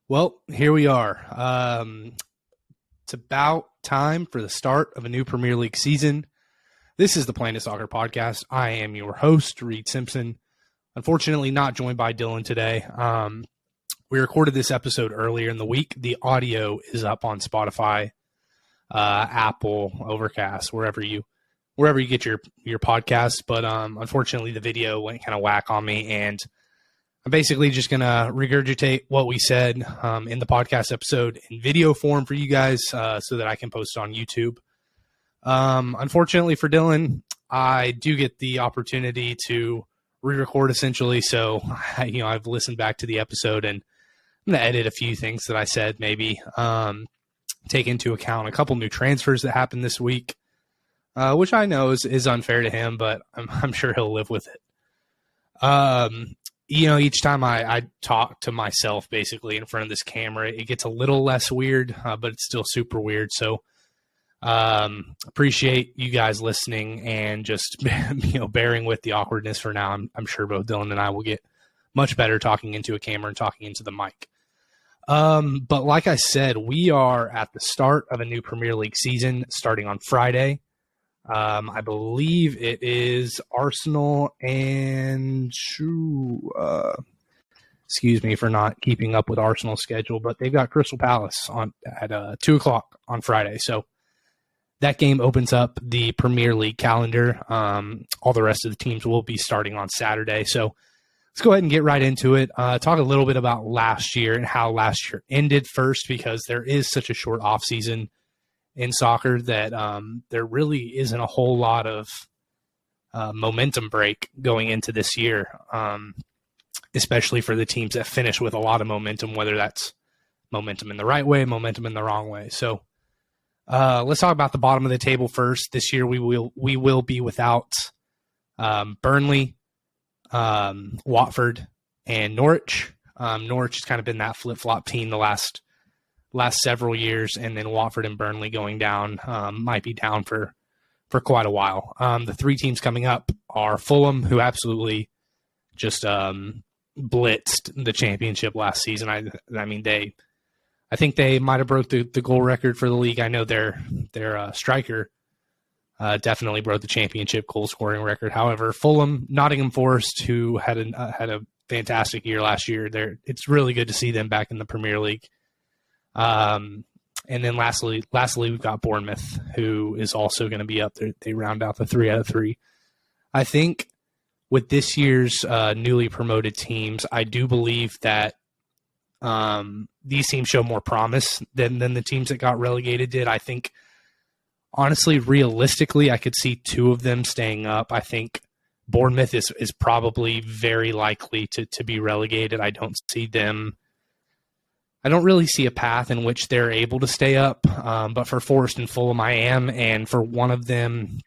Well, here we are. It's about time for the start of a new Premier League season. This is the Planet Soccer Podcast. I am your host, Reed Simpson. Unfortunately, not joined by Dylan today. We recorded this episode earlier in the week. The audio is up on Spotify, Apple, Overcast, wherever you get your podcasts. But unfortunately, the video went kind of whack on me, and I'm basically just going to regurgitate what we said in the podcast episode in video form for you guys so that I can post it on YouTube. Unfortunately for Dylan, I do get the opportunity to re-record essentially. So, I've listened back to the episode and I'm going to edit a few things that I said, maybe take into account a couple new transfers that happened this week, which I know is unfair to him, but I'm sure he'll live with it. Each time I talk to myself basically in front of this camera, it gets a little less weird, but it's still super weird. So appreciate you guys listening and just bearing with the awkwardness for now. I'm sure both Dylan and I will get much better talking into a camera and talking into the mic. But like I said, we are at the start of a new Premier League season starting on Friday. I believe it is Arsenal and excuse me for not keeping up with Arsenal's schedule, but they've got Crystal Palace at 2:00 on Friday. So that game opens up the Premier League calendar. All the rest of the teams will be starting on Saturday. So let's go ahead and get right into it. Talk a little bit about last year and how last year ended first, because there is such a short off season in soccer that there really isn't a whole lot of momentum break going into this year, especially for the teams that finish with a lot of momentum, whether that's momentum in the right way, momentum in the wrong way. So let's talk about the bottom of the table first. This year we will be without Burnley, Watford, and Norwich. Norwich has kind of been that flip-flop team the last several years, and then Watford and Burnley going down, might be down for quite a while. The three teams coming up are Fulham, who absolutely just blitzed the championship last season. I think they might have broke the goal record for the league. I know their striker definitely broke the championship goal scoring record. However, Fulham, Nottingham Forest, who had a fantastic year last year, it's really good to see them back in the Premier League. And then lastly, we've got Bournemouth, who is also going to be up there. They round out the 3 out of 3. I think with this year's newly promoted teams, I do believe that these teams show more promise than the teams that got relegated did. I think, honestly, realistically, I could see 2 of them staying up. I think Bournemouth is probably very likely to be relegated. I don't really see a path in which they're able to stay up, but for Forest and Fulham, I am. And for one of them,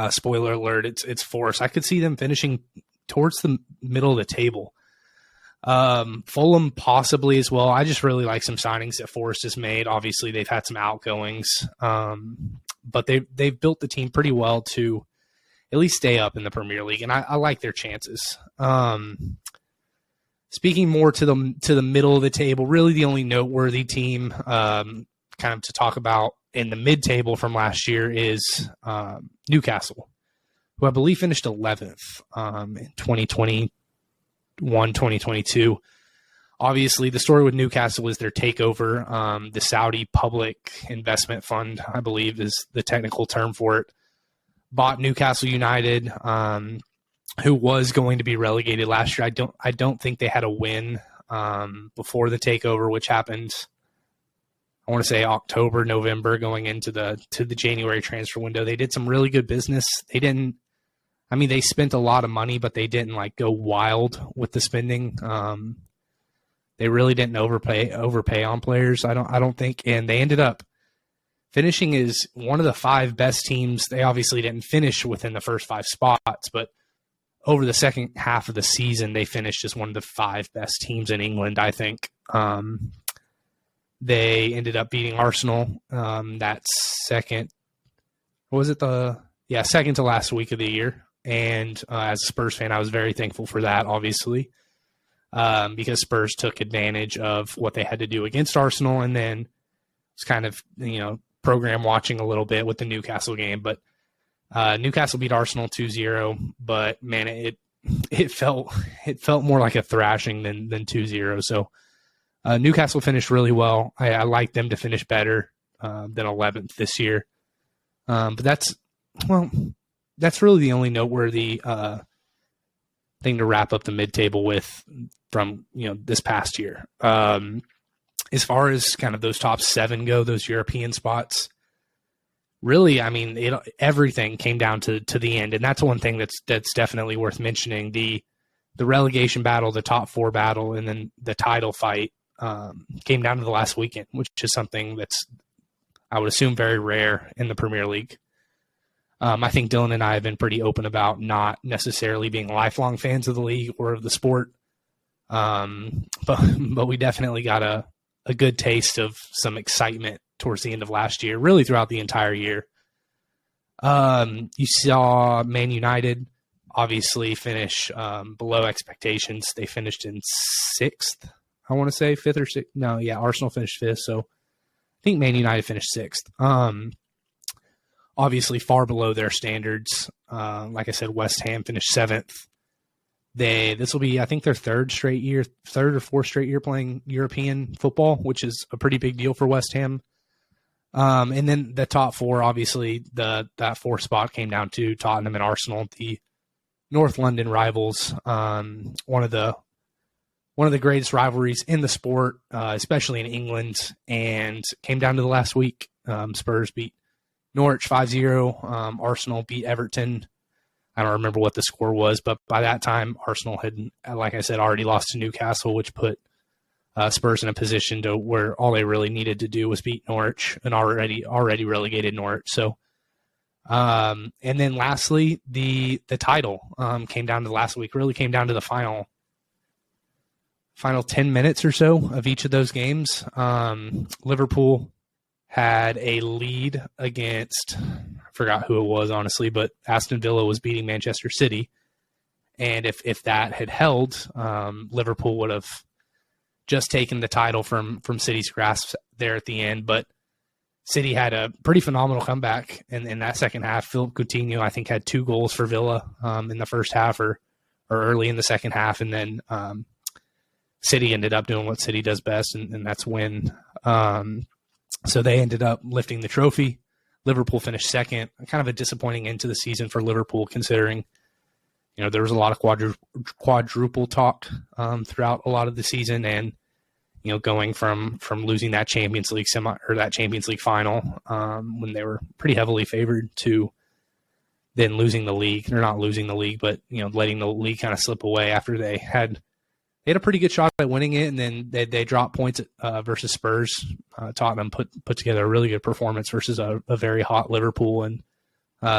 spoiler alert, it's Forest. I could see them finishing towards the middle of the table. Fulham possibly as well. I just really like some signings that Forest has made. Obviously, they've had some outgoings, but they've built the team pretty well to at least stay up in the Premier League, and I like their chances. Speaking more to the middle of the table, really the only noteworthy team kind of to talk about in the mid-table from last year is Newcastle, who I believe finished 11th in 2021-2022. Obviously, the story with Newcastle is their takeover. The Saudi Public Investment Fund, I believe is the technical term for it, bought Newcastle United, who was going to be relegated last year. I don't think they had a win before the takeover, which happened, I want to say October, November, going into the January transfer window. They did some really good business. They spent a lot of money, but they didn't go wild with the spending. They really didn't overpay on players, I don't think, and they ended up finishing as one of the 5 best teams. They obviously didn't finish within the first 5 spots, but over the second half of the season, they finished as one of the 5 best teams in England, I think. They ended up beating Arsenal that second to last week of the year. And as a Spurs fan, I was very thankful for that, obviously. because Spurs took advantage of what they had to do against Arsenal, and then was kind of, program watching a little bit with the Newcastle game. But Newcastle beat Arsenal 2-0, but man, it felt more like a thrashing than 2-0. So Newcastle finished really well. I like them to finish better than 11th this year. But that's really the only noteworthy thing to wrap up the mid-table with from this past year. As far as kind of those top 7 go, those European spots, really, I mean, everything came down to the end, and that's one thing that's definitely worth mentioning. The relegation battle, the top 4 battle, and then the title fight came down to the last weekend, which is something that's, I would assume, very rare in the Premier League. I think Dylan and I have been pretty open about not necessarily being lifelong fans of the league or of the sport, but we definitely got a good taste of some excitement towards the end of last year, really throughout the entire year. You saw Man United obviously finish below expectations. They finished in 6th, I want to say 5th or 6th. No, yeah, Arsenal finished 5th, so I think Man United finished 6th. Obviously far below their standards. Like I said, West Ham finished 7th. This will be, I think, their third or fourth straight year playing European football, which is a pretty big deal for West Ham. And then the top 4, obviously, that 4th spot came down to Tottenham and Arsenal, the North London rivals. One of the greatest rivalries in the sport, especially in England, and came down to the last week. Spurs beat Norwich 5-0. Arsenal beat Everton. I don't remember what the score was, but by that time, Arsenal had, like I said, already lost to Newcastle, which put Spurs in a position to where all they really needed to do was beat Norwich, an already relegated Norwich. So, and then lastly, the title came down to last week. Really came down to the final 10 minutes or so of each of those games. Liverpool had a lead against, I forgot who it was, honestly, but Aston Villa was beating Manchester City. And if that had held, Liverpool would have just taken the title from City's grasp there at the end. But City had a pretty phenomenal comeback in that second half. Philip Coutinho, I think, had 2 goals for Villa in the first half or early in the second half. And then City ended up doing what City does best, and that's win. So they ended up lifting the trophy. Liverpool finished 2nd. Kind of a disappointing end to the season for Liverpool, considering there was a lot of quadruple talk throughout a lot of the season, and going from losing that Champions League that Champions League final when they were pretty heavily favored to then losing the league. They're not losing the league, but letting the league kind of slip away after they had a pretty good shot at winning it, and then they dropped points versus Spurs. Tottenham put together a really good performance versus a very hot Liverpool, and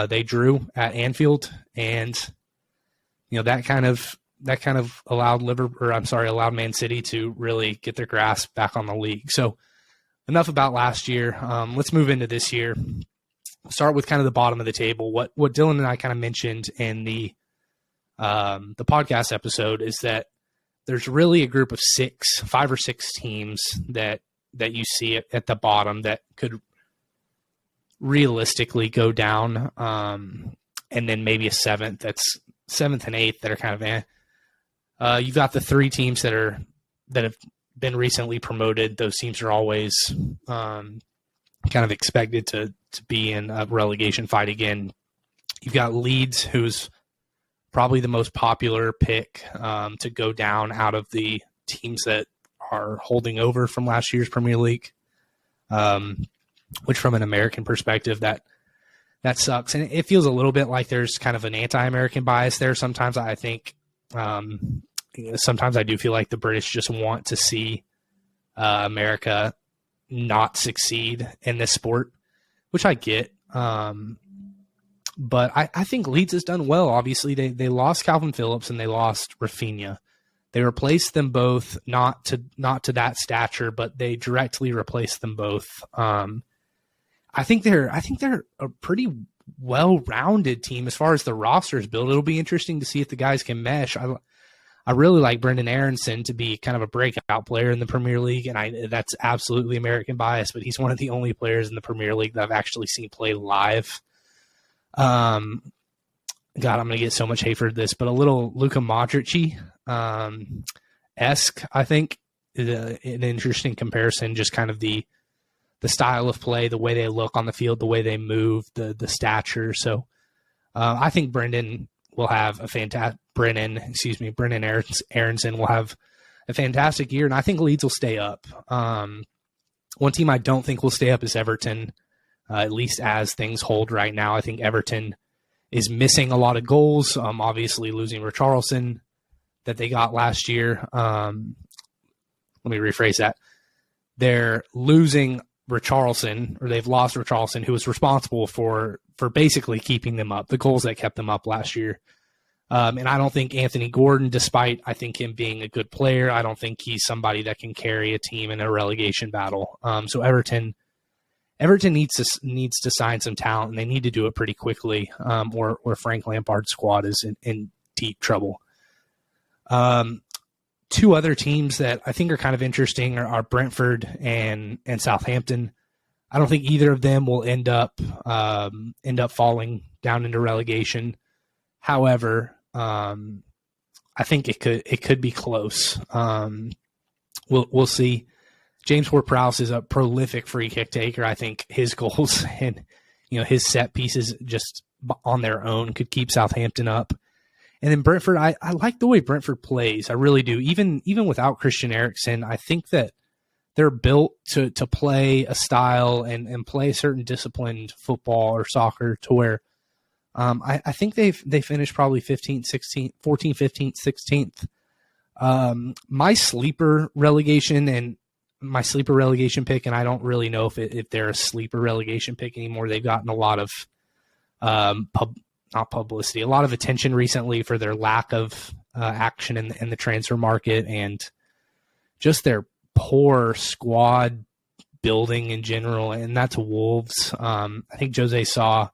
they drew at Anfield, and that kind of allowed allowed Man City to really get their grasp back on the league. So enough about last year. Let's move into this year. Start with kind of the bottom of the table. What Dylan and I kind of mentioned in the podcast episode is that there's really a group of 5 or 6 teams that you see at the bottom that could realistically go down, and then maybe a 7th that's 7th and 8th that are kind of you've got the 3 teams that have been recently promoted. Those teams are always kind of expected to be in a relegation fight again. You've got Leeds, who's probably the most popular pick to go down out of the teams that are holding over from last year's Premier League, which from an American perspective, that sucks. And it feels a little bit like there's kind of an anti-American bias there. Sometimes I think, sometimes I do feel like the British just want to see America not succeed in this sport, which I get. But I think Leeds has done well. Obviously, they lost Calvin Phillips and they lost Rafinha. They replaced them both, not to that stature, but they directly replaced them both. I think they're a pretty well-rounded team as far as the roster is built. It'll be interesting to see if the guys can mesh. I really like Brendan Aronson to be kind of a breakout player in the Premier League, and that's absolutely American bias, but he's one of the only players in the Premier League that I've actually seen play live. God, I'm going to get so much hate for this, but a little Luka Modric-y esque, I think, is an interesting comparison, just kind of the style of play, the way they look on the field, the way they move, the stature. So I think Brendan will have a fantastic Brennan Aronson will have a fantastic year, and I think Leeds will stay up. One team I don't think will stay up is Everton, at least as things hold right now. I think Everton is missing a lot of goals, obviously losing Richarlison that they got last year. Let me rephrase that. They're losing Richarlison, or they've lost Richarlison, who was responsible for basically keeping them up, the goals that kept them up last year. And I don't think Anthony Gordon, despite I think him being a good player, I don't think he's somebody that can carry a team in a relegation battle. So Everton needs to sign some talent, and they need to do it pretty quickly, or Frank Lampard's squad is in deep trouble. Two other teams that I think are kind of interesting are Brentford and Southampton. I don't think either of them will end up falling down into relegation. However, I think it could be close. We'll see. James Ward-Prowse is a prolific free kick taker. I think his goals and his set pieces just on their own could keep Southampton up. And then Brentford, I like the way Brentford plays. I really do. Even without Christian Eriksen, I think that they're built to play a style and play a certain disciplined football or soccer to where I think they finished probably 15th, 16th, 14th, 15th, 16th. My sleeper relegation pick, and I don't really know if they're a sleeper relegation pick anymore. They've gotten a lot of not publicity, a lot of attention recently for their lack of action in the transfer market and just their poor squad building in general, and that's Wolves. I think Jose saw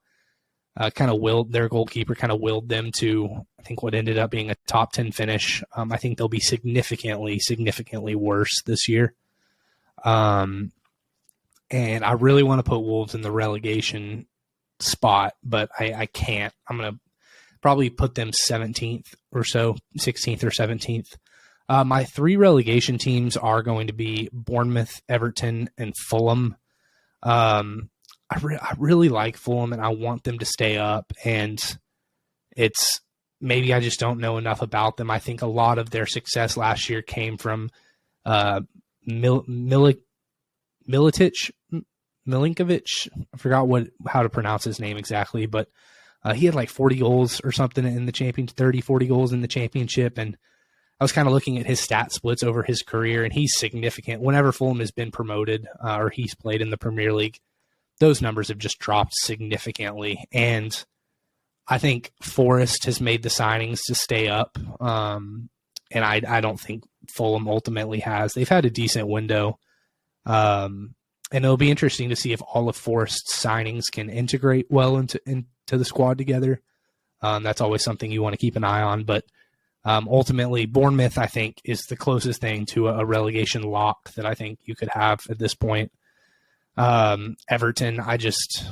their goalkeeper kind of willed them to, I think, what ended up being a top 10 finish. I think they'll be significantly worse this year. And I really want to put Wolves in the relegation spot, but I can't. I'm going to probably put them 17th or so, 16th or 17th. My three relegation teams are going to be Bournemouth, Everton, and Fulham. I really like Fulham, and I want them to stay up, and it's maybe I just don't know enough about them. I think a lot of their success last year came from Milinkovic. I forgot how to pronounce his name exactly, but he had like 40 goals or something in the championship, 40 goals in the championship, and I was kind of looking at his stat splits over his career, and he's significant. Whenever Fulham has been promoted or he's played in the Premier League, those numbers have just dropped significantly. And I think Forest has made the signings to stay up. And I don't think Fulham ultimately has. They've had a decent window. And it'll be interesting to see if all of Forest's signings can integrate well into the squad together. That's always something you want to keep an eye on. But ultimately, Bournemouth, I think, is the closest thing to a relegation lock that I think you could have at this point. Everton, just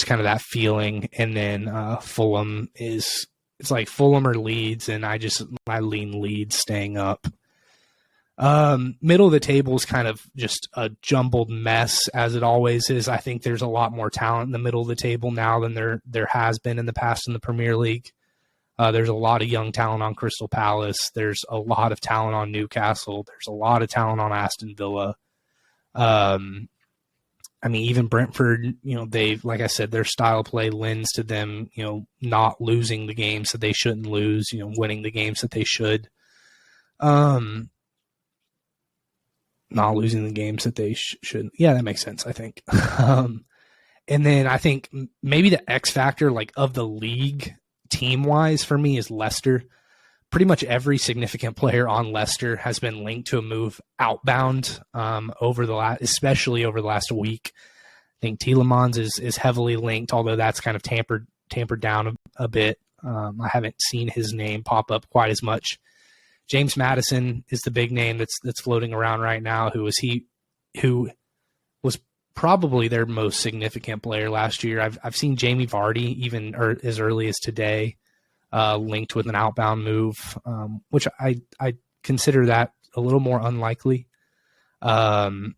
kind of that feeling. And then Fulham it's like Fulham or Leeds, and I lean Leeds staying up. Middle of the table is kind of just a jumbled mess, as it always is. I think there's a lot more talent in the middle of the table now than there has been in the past in the Premier League. There's a lot of young talent on Crystal Palace. There's a lot of talent on Newcastle. There's a lot of talent on Aston Villa. Even Brentford, like I said, their style of play lends to them, not losing the games that they shouldn't lose, winning the games that they should. Not losing the games that they shouldn't. Yeah, that makes sense, I think. And then I think maybe the X factor, like, of the league team-wise for me is Leicester. Pretty much every significant player on Leicester has been linked to a move outbound especially over the last week. I think Tielemans is heavily linked, although that's kind of tampered down a bit. I haven't seen his name pop up quite as much. James Madison is the big name that's floating around right now. Who was probably their most significant player last year. I've seen Jamie Vardy even as early as today linked with an outbound move, which I consider that a little more unlikely. But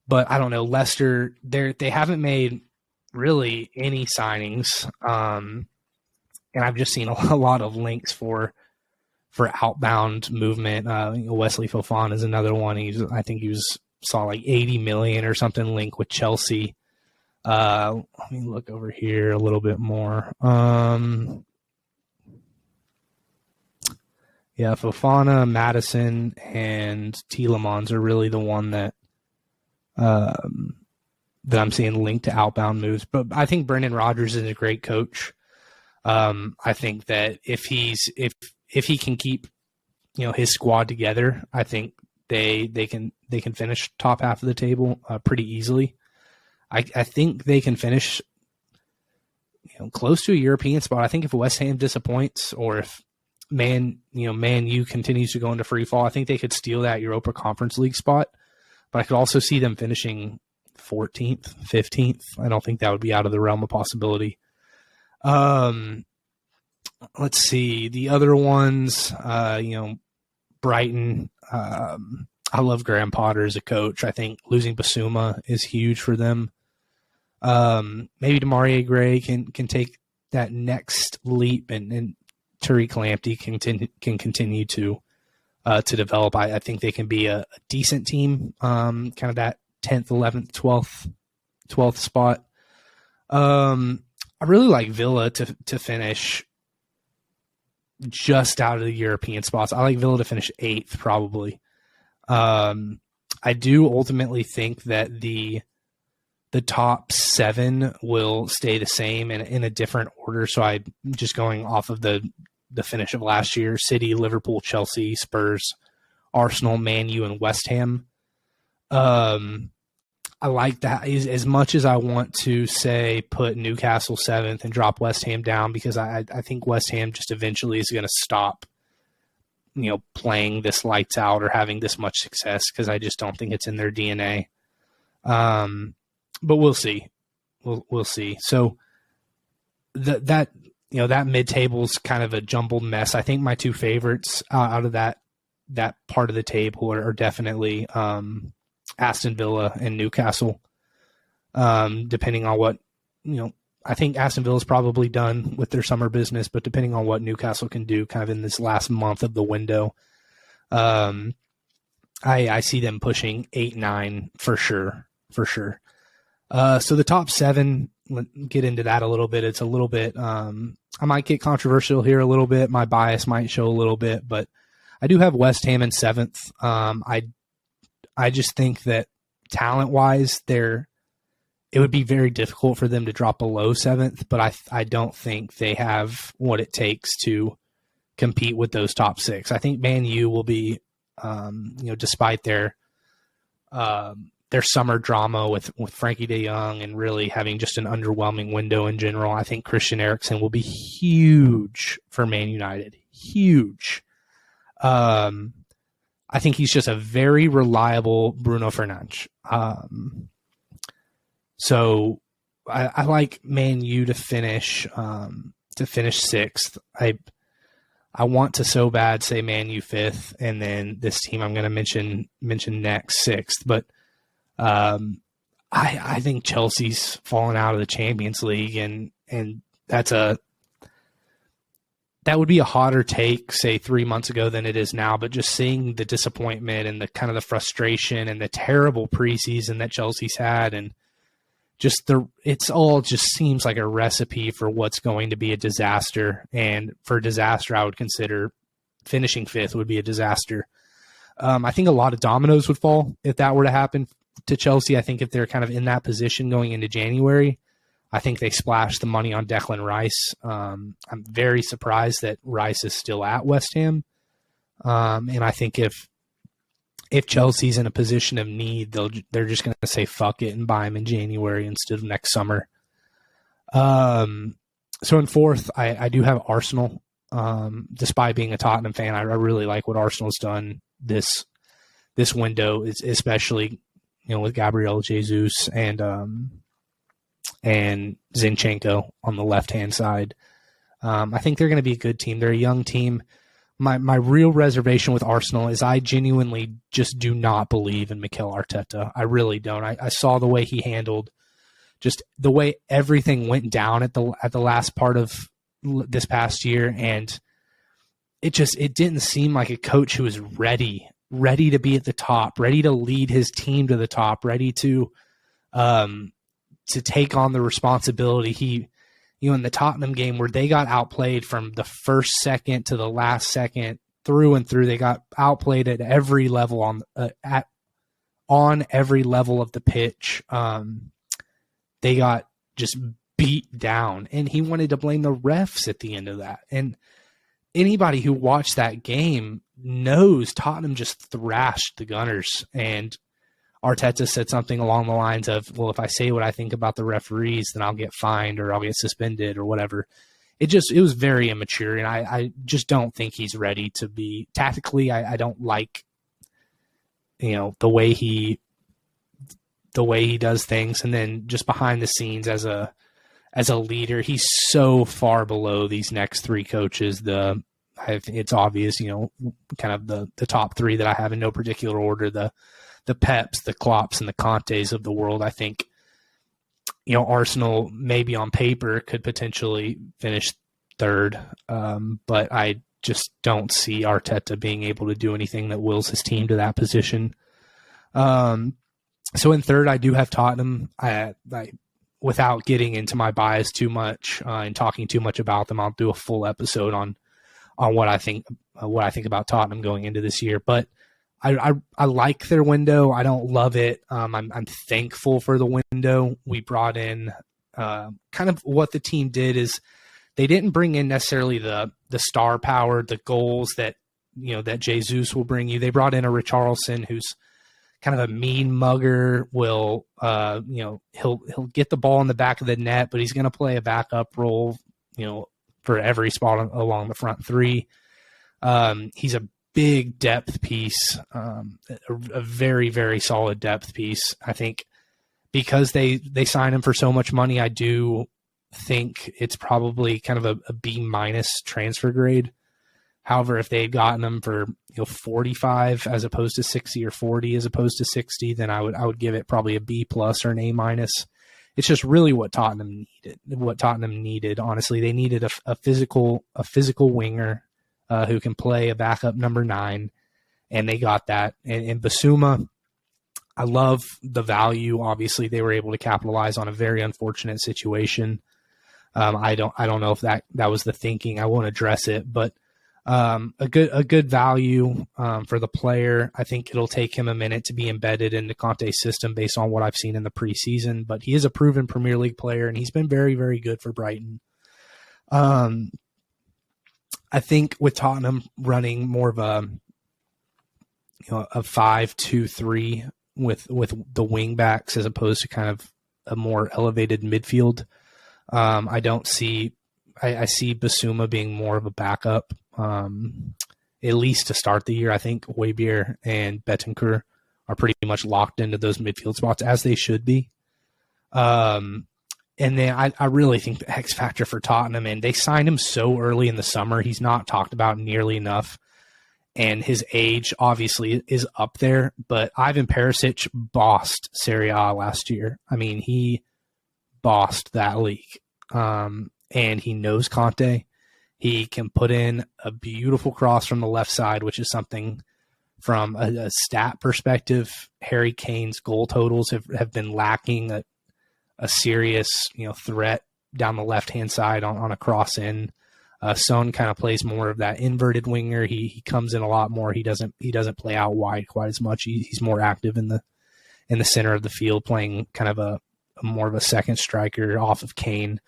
I don't know. Leicester, they haven't made really any signings, and I've just seen a lot of links for outbound movement. Wesley Fofana is another one. I think he saw like 80 million or something linked with Chelsea. Let me look over here a little bit more. Yeah, Fofana, Madison, and Tielemans are really the one that I'm seeing linked to outbound moves. But I think Brendan Rodgers is a great coach. I think that if he can keep his squad together, I think they can finish top half of the table pretty easily. I think they can finish close to a European spot. I think if West Ham disappoints, or if Man U continues to go into free fall, I think they could steal that Europa Conference League spot. But I could also see them finishing 14th, 15th. I don't think that would be out of the realm of possibility. Let's see. The other ones, Brighton. I love Graham Potter as a coach. I think losing Basuma is huge for them. Maybe Demarai Gray can take that next leap, and Tariq Lamptey can continue to develop. I think they can be a decent team, kind of that 10th, 11th, 12th spot. I really like Villa to finish just out of the European spots. I like Villa to finish 8th probably. I do ultimately think that the top 7 will stay the same in a different order. So I'm just going off of the finish of last year: City, Liverpool, Chelsea, Spurs, Arsenal, Man U, and West Ham. I like that as much as I want to say put Newcastle 7th and drop West Ham down, because I think West Ham just eventually is going to stop playing this lights out or having this much success, because I just don't think it's in their DNA. But we'll see. We'll see. So that mid-table's kind of a jumbled mess. I think my two favorites out of that part of the table are definitely Aston Villa and Newcastle. Depending on what, I think Aston Villa is probably done with their summer business, but depending on what Newcastle can do kind of in this last month of the window, I see them pushing 8-9 for sure. So the top 7, get into that a little bit. It's a little bit, I might get controversial here a little bit. My bias might show a little bit, but I do have West Ham in 7th. I just think that talent-wise, it would be very difficult for them to drop below 7th, but I don't think they have what it takes to compete with those top 6. I think Man U will be, despite their summer drama with Frankie de Jong and really having just an underwhelming window in general, I think Christian Eriksen will be huge for Man United. Huge. I think he's just a very reliable Bruno Fernandes. So I like Man U to finish 6th. I want to so bad say Man U 5th, and then this team I'm going to mention next 6th. But I think Chelsea's fallen out of the Champions League, and that would be a hotter take, say 3 months ago than it is now. But just seeing the disappointment and the kind of the frustration and the terrible preseason that Chelsea's had, and it's all just seems like a recipe for what's going to be a disaster. And for disaster, I would consider finishing 5th would be a disaster. I think a lot of dominoes would fall if that were to happen to Chelsea. I think if they're kind of in that position going into January, I think they splashed the money on Declan Rice. I'm very surprised that Rice is still at West Ham. And I think if Chelsea's in a position of need, they're just going to say fuck it and buy him in January instead of next summer. So in fourth, I do have Arsenal. Despite being a Tottenham fan, I really like what Arsenal's done this window, especially with Gabriel Jesus and Zinchenko on the left hand side. I think they're going to be a good team. They're a young team. My real reservation with Arsenal is I genuinely just do not believe in Mikel Arteta. I really don't. I saw the way he handled just the way everything went down at the last part of this past year, and it didn't seem like a coach who was ready to be at the top, ready to lead his team to the top, ready to take on the responsibility. He, in the Tottenham game where they got outplayed from the first second to the last second, through and through, they got outplayed at every level on every level of the pitch. They got just beat down, and he wanted to blame the refs at the end of that. And anybody who watched that game knows Tottenham just thrashed the Gunners, and Arteta said something along the lines of, well, if I say what I think about the referees, then I'll get fined or I'll get suspended or whatever. It was very immature, and I just don't think he's ready to be tactically. I don't like, the way he does things. And then just behind the scenes as a leader, he's so far below these next three coaches. It's obvious, kind of the top three that I have in no particular order, the Peps, the Klopps, and the Contes of the world. I think, Arsenal maybe on paper could potentially finish third, but I just don't see Arteta being able to do anything that wills his team to that position. So in third, I do have Tottenham. I without getting into my bias too much and talking too much about them, I'll do a full episode on what I think about Tottenham going into this year. But I like their window. I don't love it. I'm thankful for the window. We brought in kind of what the team did is they didn't bring in necessarily the star power, the goals that that Jesus will bring you. They brought in a Richarlison who's kind of a mean mugger. Will he'll get the ball in the back of the net, but he's going to play a backup role for every spot along the front three. He's a big depth piece, a very, very solid depth piece. I think because they signed him for so much money, I do think it's probably kind of a B- transfer grade. However, if they had gotten him for 45 as opposed to 60 or 40 as opposed to 60, then I would give it probably a B+ or an A-. It's just really what Tottenham needed. Honestly, they needed a physical winger who can play a backup number 9, and they got that. And Basuma, I love the value. Obviously, they were able to capitalize on a very unfortunate situation. I don't know if that was the thinking. I won't address it, but a good value for the player. I think it'll take him a minute to be embedded into Conte's system based on what I've seen in the preseason, but he is a proven Premier League player, and he's been very, very good for Brighton. I think with Tottenham running more of a 5-2-3 with the wing backs as opposed to kind of a more elevated midfield, I see Basuma being more of a backup, at least to start the year. I think Højbjerg and Betancourt are pretty much locked into those midfield spots, as they should be. And then I really think the X factor for Tottenham, and they signed him so early in the summer, he's not talked about nearly enough. And his age obviously is up there, but Ivan Perisic bossed Serie A last year. I mean, he bossed that league. And he knows Conte. He can put in a beautiful cross from the left side, which is something from a stat perspective. Harry Kane's goal totals have been lacking a serious threat down the left-hand side on a cross in. Son kind of plays more of that inverted winger. He comes in a lot more. He doesn't play out wide quite as much. He's more active in the center of the field, playing kind of a more of a second striker off of Kane.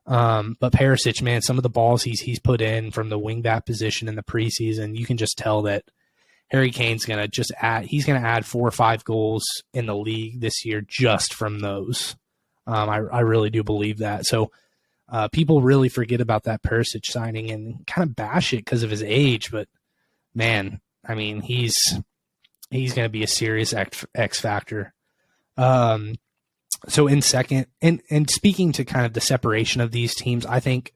But Perisic, man, some of the balls he's put in from the wingback position in the preseason, you can just tell that Harry Kane's going to add 4 or 5 goals in the league this year just from those. I really do believe that. So People really forget about that Perisic signing and kind of bash it because of his age, but man, I mean, he's going to be a serious X factor. So in second, and speaking to kind of the separation of these teams, I think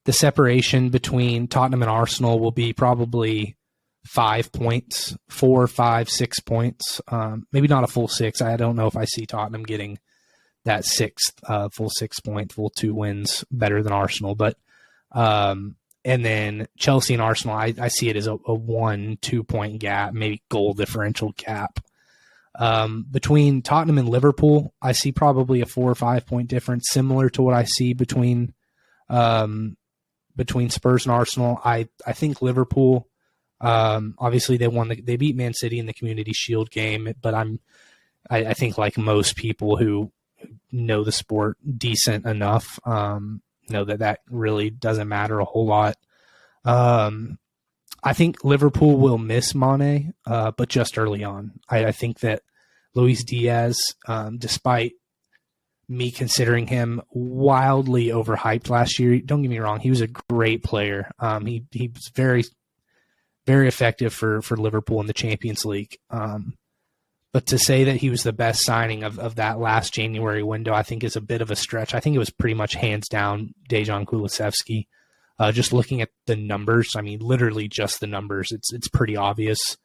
the separation between Tottenham and Arsenal will be probably 5 points, 4, 5, 6 points. Maybe not a full 6. I don't know if I see Tottenham getting that full 6 point, full 2 wins better than Arsenal. But, and then Chelsea and Arsenal, I see it as a 1-2 point gap, maybe goal differential gap. Between Tottenham and Liverpool, I see probably a 4 or 5 point difference, similar to what I see between Spurs and Arsenal. I think Liverpool, obviously they beat Man City in the Community Shield game, but I think like most people who know the sport decent enough, know that really doesn't matter a whole lot. I think Liverpool will miss Mane, but just early on. I think that Luis Diaz, despite me considering him wildly overhyped last year, don't get me wrong, he was a great player. He was very, very effective for Liverpool in the Champions League. But to say that he was the best signing of that last January window, I think is a bit of a stretch. I think it was pretty much hands down Dejan Kulusevski. Just looking at the numbers, I mean, literally just the numbers, it's pretty obvious.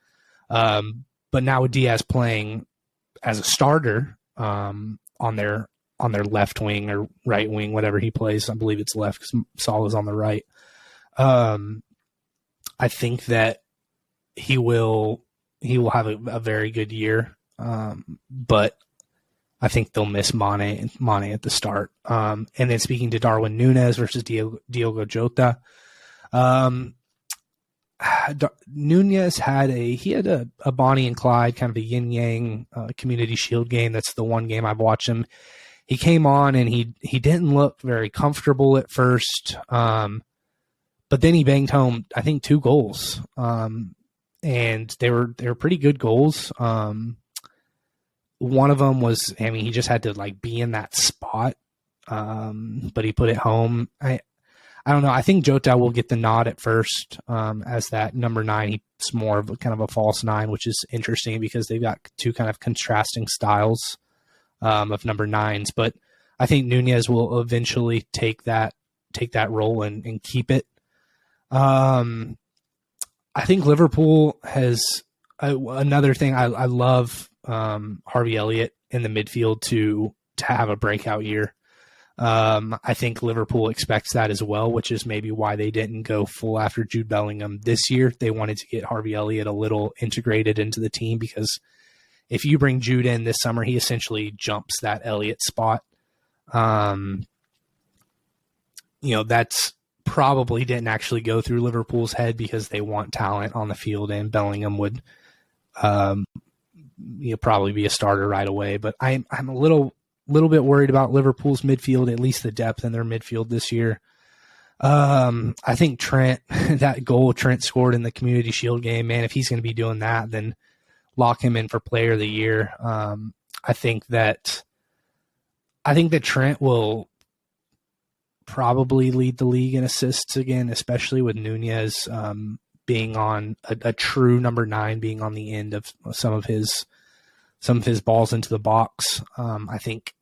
But now with Diaz playing as a starter on their left wing or right wing, whatever he plays, I believe it's left because Salah's on the right. I think that he will have a very good year, but I think they'll miss Mane at the start. And then speaking to Darwin Nunes versus Diogo Jota, Nunes had a Bonnie and Clyde, kind of a yin yang Community Shield game. That's the one game I've watched him. He came on and he didn't look very comfortable at first, but then he banged home, I think, 2 goals, and they were pretty good goals. One of them was, I mean, he just had to like be in that spot, but he put it home. I don't know. I think Jota will get the nod at first as that number 9. He's more of kind of a false 9, which is interesting because they've got 2 kind of contrasting styles of number 9s. But I think Nunes will eventually take that role and keep it. I think Liverpool has another thing. I love Harvey Elliott in the midfield to have a breakout year. I think Liverpool expects that as well, which is maybe why they didn't go full after Jude Bellingham this year. They wanted to get Harvey Elliott a little integrated into the team because if you bring Jude in this summer, he essentially jumps that Elliott spot. That's probably didn't actually go through Liverpool's head because they want talent on the field, and Bellingham would probably be a starter right away. But I'm a little bit worried about Liverpool's midfield, at least the depth in their midfield this year. I think Trent, that goal Trent scored in the Community Shield game, man, if he's going to be doing that, then lock him in for Player of the Year. I think that Trent will probably lead the league in assists again, especially with Nunes being on a true number 9, being on the end of some of his balls into the box. I think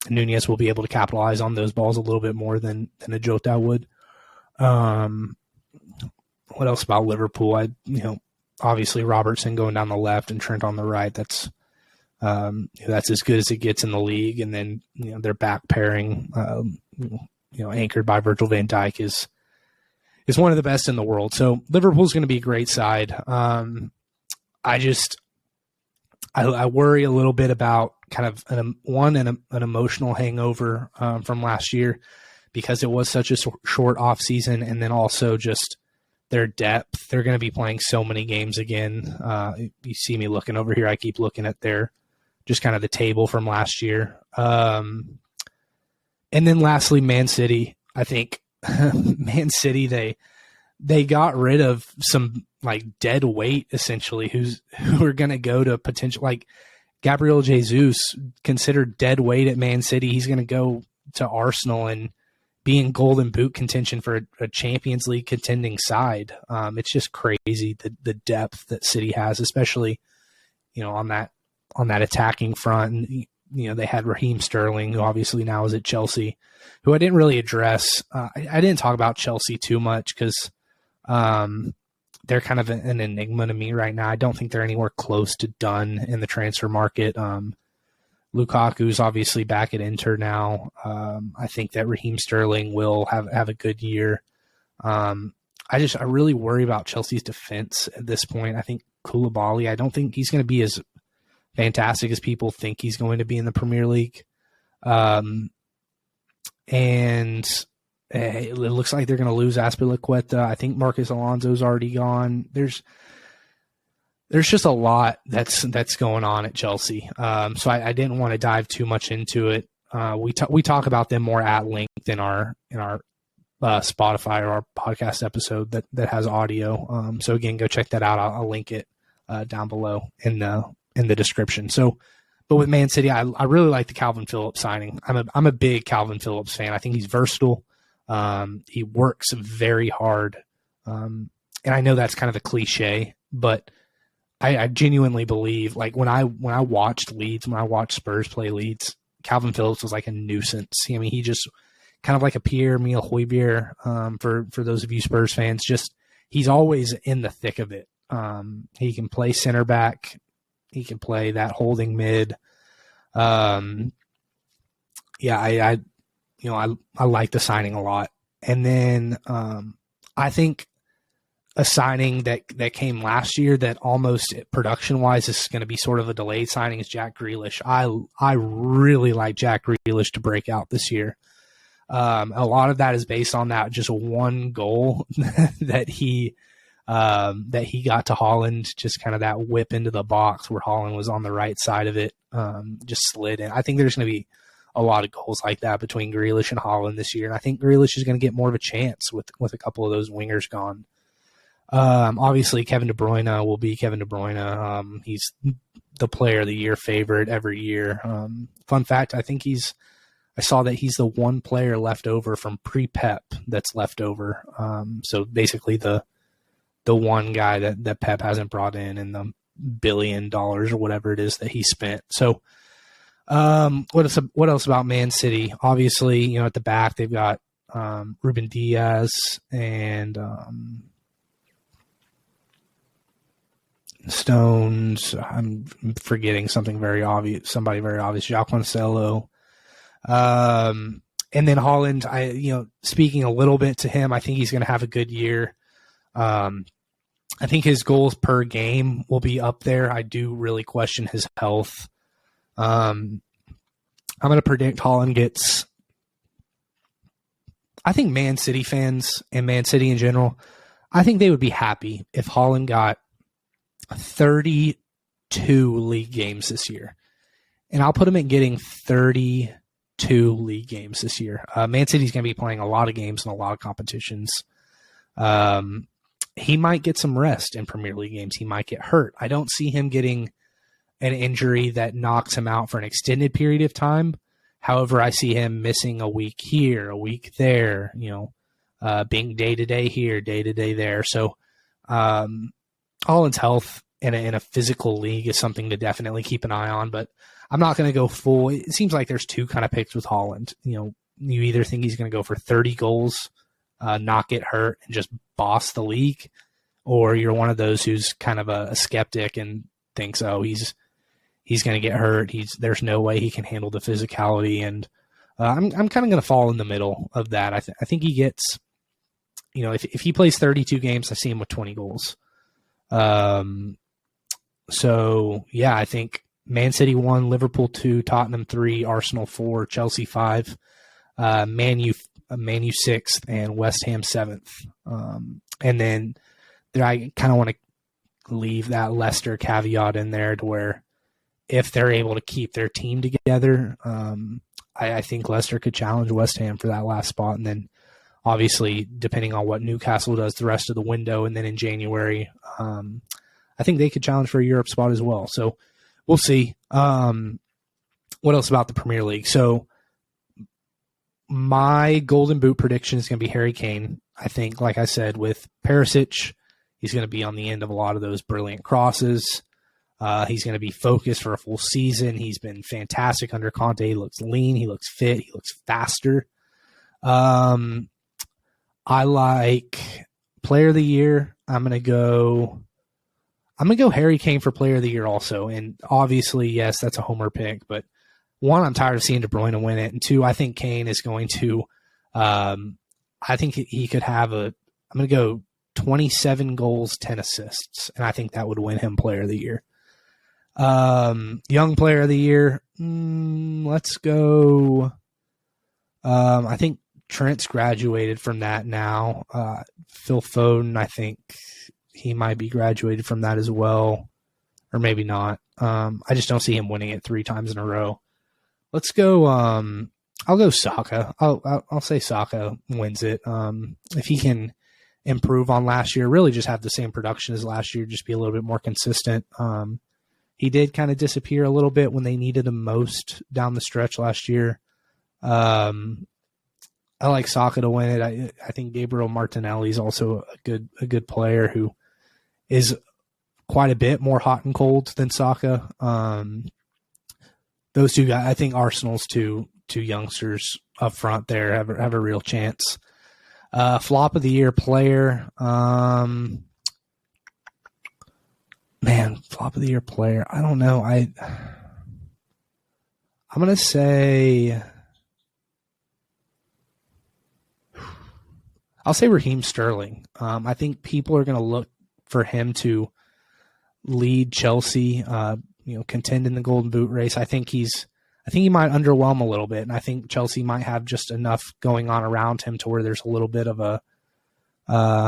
Nunes will be able to capitalize on those balls a little bit more than a Jota would. What else about Liverpool? Obviously Robertson going down the left and Trent on the right. That's as good as it gets in the league. And then their back pairing, anchored by Virgil van Dijk is one of the best in the world. So Liverpool's going to be a great side. I worry a little bit about kind of an emotional hangover from last year because it was such a short off season, and then also just their depth. They're going to be playing so many games again. You see me looking over here. I keep looking at just kind of the table from last year. And then lastly, Man City. I think Man City, they got rid of some like dead weight essentially who are going to go to potential, like Gabriel Jesus, considered dead weight at Man City. He's going to go to Arsenal, and be in Golden Boot contention for a Champions League contending side. It's just crazy the depth that City has, especially, on that attacking front. And, they had Raheem Sterling, who obviously now is at Chelsea, who I didn't really address. I didn't talk about Chelsea too much because they're kind of an enigma to me right now. I don't think they're anywhere close to done in the transfer market. Lukaku's obviously back at Inter now. I think that Raheem Sterling will have a good year. I really worry about Chelsea's defense at this point. I think Koulibaly, I don't think he's going to be as fantastic as people think he's going to be in the Premier League. And it looks like they're going to lose Azpilicueta. I think Marcus Alonso's already gone. There's just a lot that's going on at Chelsea. So I didn't want to dive too much into it. We talk about them more at length in our Spotify or our podcast episode that has audio. So again, go check that out. I'll link it down below in the description. So, but with Man City, I really like the Calvin Phillips signing. I'm a big Calvin Phillips fan. I think he's versatile. He works very hard. And I know that's kind of a cliche, but I genuinely believe, like when I watched Leeds, when I watched Spurs play Leeds, Calvin Phillips was like a nuisance. I mean, he just kind of like a Pierre-Emile Højbjerg, for those of you Spurs fans, just he's always in the thick of it. He can play center back. He can play that holding mid. I like the signing a lot. And then I think a signing that came last year that almost production-wise is going to be sort of a delayed signing is Jack Grealish. I really like Jack Grealish to break out this year. A lot of that is based on that just one goal that he got to Haaland, just kind of that whip into the box where Haaland was on the right side of it, just slid in. I think there's going to be a lot of goals like that between Grealish and Haaland this year, and I think Grealish is going to get more of a chance with a couple of those wingers gone. Obviously, Kevin De Bruyne will be Kevin De Bruyne. He's the player of the year favorite every year. Fun fact, I saw that he's the one player left over from pre-Pep that's left over. So basically the one guy that Pep hasn't brought in the $1 billion or whatever it is that he spent. So what else about Man City? Obviously, at the back they've got Ruben Diaz and Stones. I'm forgetting somebody very obvious, Jacques Cancelo. And then Haaland, speaking a little bit to him, I think he's going to have a good year. I think his goals per game will be up there. I do really question his health. I'm going to predict Haaland gets, I think Man City fans and Man City in general, I think they would be happy if Haaland got 32 league games this year. And I'll put him at getting 32 league games this year. Man City's going to be playing a lot of games in a lot of competitions. He might get some rest in Premier League games. He might get hurt. I don't see him getting an injury that knocks him out for an extended period of time. However, I see him missing a week here, a week there, being day-to-day here, day-to-day there. So Haaland's health in a physical league is something to definitely keep an eye on, but I'm not going to go full. It seems like there's two kind of picks with Haaland. You either think he's going to go for 30 goals, not get hurt, and just boss the league, or you're one of those who's kind of a skeptic and thinks, oh, he's going to get hurt. There's no way he can handle the physicality. And I'm kind of going to fall in the middle of that. I think he gets, if he plays 32 games, I see him with 20 goals. So yeah, I think Man City 1, Liverpool 2, Tottenham 3, Arsenal 4, Chelsea 5, Man U 6th, and West Ham 7th. And then I kind of want to leave that Leicester caveat in there to where if they're able to keep their team together, I think Leicester could challenge West Ham for that last spot. And then obviously, depending on what Newcastle does the rest of the window, and then in January, I think they could challenge for a Europe spot as well. So we'll see. What else about the Premier League? So my golden boot prediction is going to be Harry Kane. I think, like I said, with Perisic, he's going to be on the end of a lot of those brilliant crosses. He's going to be focused for a full season. He's been fantastic under Conte. He looks lean. He looks fit. He looks faster. I like player of the year. I'm going to go Harry Kane for player of the year also. And obviously, yes, that's a homer pick. But one, I'm tired of seeing De Bruyne win it. And two, I think Kane is going to I think he could have I'm going to go 27 goals, 10 assists. And I think that would win him player of the year. Young player of the year. Let's go. I think Trent's graduated from that now. Phil Foden, I think he might be graduated from that as well, or maybe not. I just don't see him winning it 3 times in a row. Let's go. I'll go Saka. I'll say Saka wins it. If he can improve on last year, really just have the same production as last year, just be a little bit more consistent. He did kind of disappear a little bit when they needed him most down the stretch last year. I like Saka to win it. I think Gabriel Martinelli is also a good player who is quite a bit more hot and cold than Saka. Those two guys, I think Arsenal's two youngsters up front there have a real chance. Flop of the year player. Flop of the year player. I don't know. I'm going to say, I'll say Raheem Sterling. I think people are going to look for him to lead Chelsea, contend in the Golden Boot race. I think he might underwhelm a little bit, and I think Chelsea might have just enough going on around him to where there's a little bit of a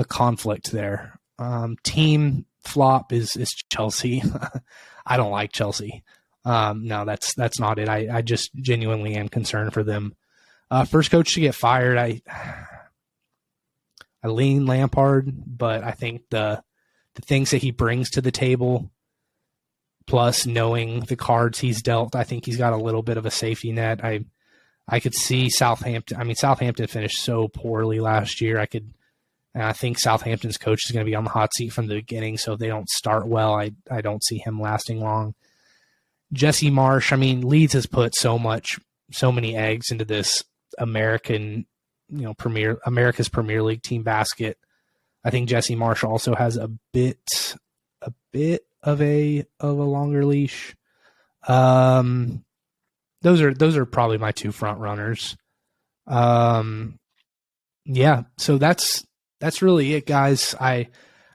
conflict there. Team flop is Chelsea. I don't like Chelsea. No, that's not it. I just genuinely am concerned for them. First coach to get fired, I lean Lampard, but I think the things that he brings to the table, plus knowing the cards he's dealt, I think he's got a little bit of a safety net. I could see Southampton. I mean, Southampton finished so poorly last year. I think Southampton's coach is going to be on the hot seat from the beginning, so if they don't start well, I don't see him lasting long. Jesse Marsh, I mean, Leeds has put so many eggs into this America's Premier League team basket. I think Jesse Marsh also has a bit of a longer leash. Those are probably my 2 front runners. So that's really it, guys. I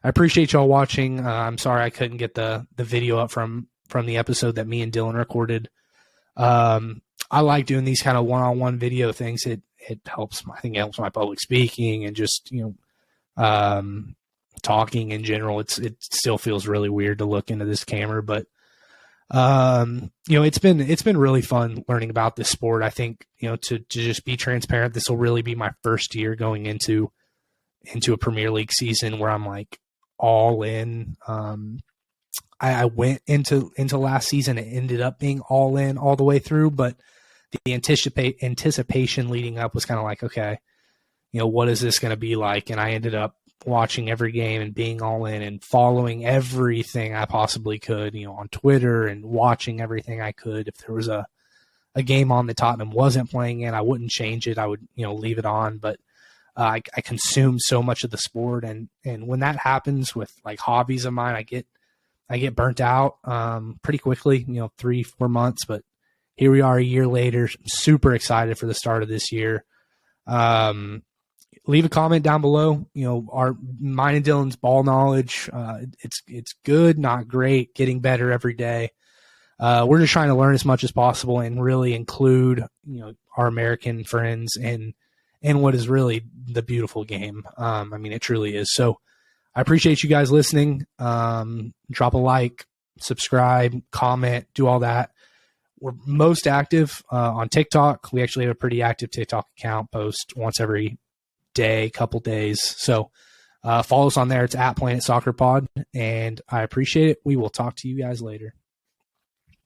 appreciate y'all watching. I'm sorry I couldn't get the video up from the episode that me and Dylan recorded. I like doing these kind of one-on-one video things. It helps. I think it helps my public speaking and just talking in general. It still feels really weird to look into this camera, but it's been really fun learning about this sport. I think to just be transparent, this will really be my first year going into a Premier League season where I'm like all in. I went into last season and ended up being all in all the way through, but the anticipation leading up was kind of like, okay, what is this going to be like? And I ended up watching every game and being all in and following everything I possibly could, on Twitter, and watching everything I could. If there was a game on that Tottenham wasn't playing in, I wouldn't change it. I would, leave it on, but I consume so much of the sport. And when that happens with like hobbies of mine, I get burnt out pretty quickly, 3-4 months, but here we are a year later. I'm super excited for the start of this year. Leave a comment down below. Mine and Dylan's ball knowledge, it's good, not great, getting better every day. We're just trying to learn as much as possible and really include, our American friends in what is really the beautiful game. It truly is. So I appreciate you guys listening. Drop a like, subscribe, comment, do all that. We're most active on TikTok. We actually have a pretty active TikTok account, post once every day, couple days. So follow us on there. It's @Planet Soccer Pod, and I appreciate it. We will talk to you guys later.